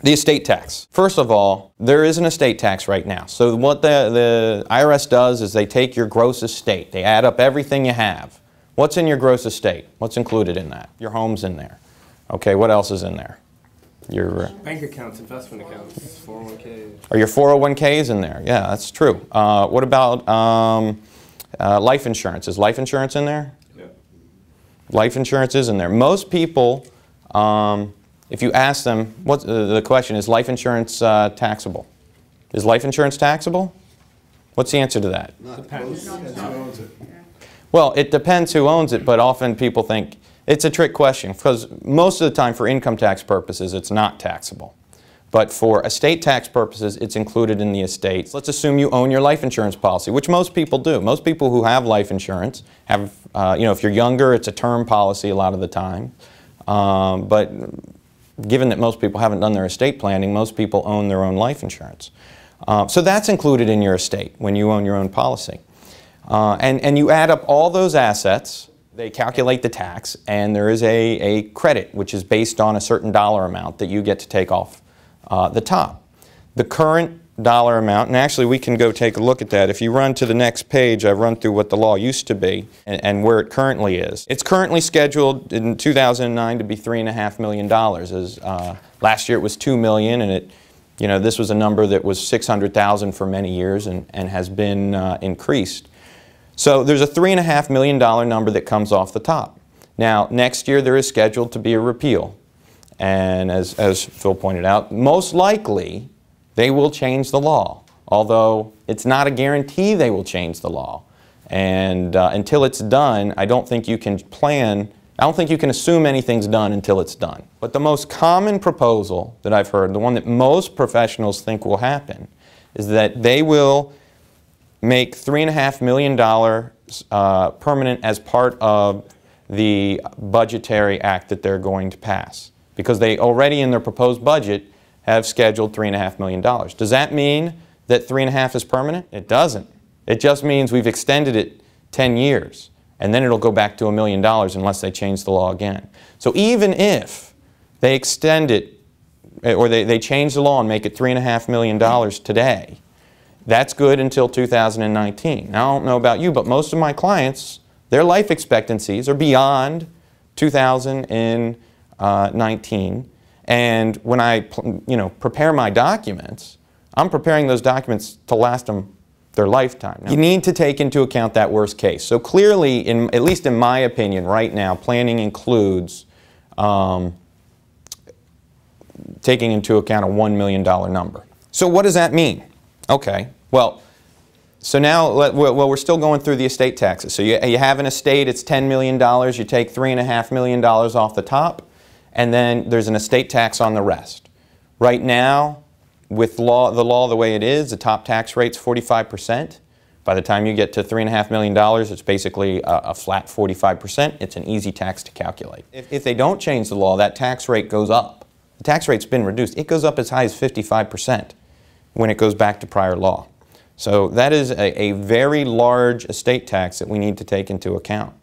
The estate tax. First of all, there is an estate tax right now. So what the IRS does is they take your gross estate. They add up everything you have. What's in your gross estate? What's included in that? Your home's in there. Okay, what else is in there? Your bank accounts, investment accounts, 401ks. Are your 401ks in there? Yeah, that's true. What about life insurance? Is life insurance in there? Yeah. Life insurance is in there. Most people, if you ask them, the question is life insurance taxable? Is life insurance taxable? What's the answer to that? Depends. Well, it depends who owns it, but often people think it's a trick question because most of the time for income tax purposes it's not taxable. But for estate tax purposes it's included in the estate. Let's assume you own your life insurance policy, which most people do. Most people who have life insurance have, if you're younger, it's a term policy a lot of the time. But given that most people haven't done their estate planning, most people own their own life insurance. So that's included in your estate when you own your own policy. And you add up all those assets, they calculate the tax, and there is a credit which is based on a certain dollar amount that you get to take off the top. The current dollar amount, and actually we can go take a look at that. If you run to the next page, I've run through what the law used to be and where it currently is. It's currently scheduled in 2009 to be $3.5 million. Last year it was $2 million, and this was a number that was $600,000 for many years and has been increased. So there's a $3.5 million number that comes off the top. Now, next year there is scheduled to be a repeal. And as Phil pointed out, most likely they will change the law, although it's not a guarantee they will change the law. And until it's done, I don't think you can assume anything's done until it's done. But the most common proposal that I've heard, the one that most professionals think will happen, is that they will make $3.5 million permanent as part of the budgetary act that they're going to pass. Because they already in their proposed budget have scheduled $3.5 million. Does that mean that 3.5 is permanent? It doesn't. It just means we've extended it 10 years. And then it'll go back to $1 million unless they change the law again. So even if they extend it, or they change the law and make it $3.5 million today, that's good until 2019. Now, I don't know about you, but most of my clients, their life expectancies are beyond 2019. And when I prepare my documents, I'm preparing those documents to last them their lifetime. Now, you need to take into account that worst case. So clearly, at least in my opinion right now, planning includes taking into account a $1 million number. So what does that mean? Okay, well, so now we're still going through the estate taxes. So you have an estate, it's $10 million, you take $3.5 million off the top, and then there's an estate tax on the rest. Right now, with the law the way it is, the top tax rate's 45%. By the time you get to $3.5 million, it's basically a flat 45%. It's an easy tax to calculate. If they don't change the law, that tax rate goes up. The tax rate's been reduced. It goes up as high as 55% when it goes back to prior law. So that is a very large estate tax that we need to take into account.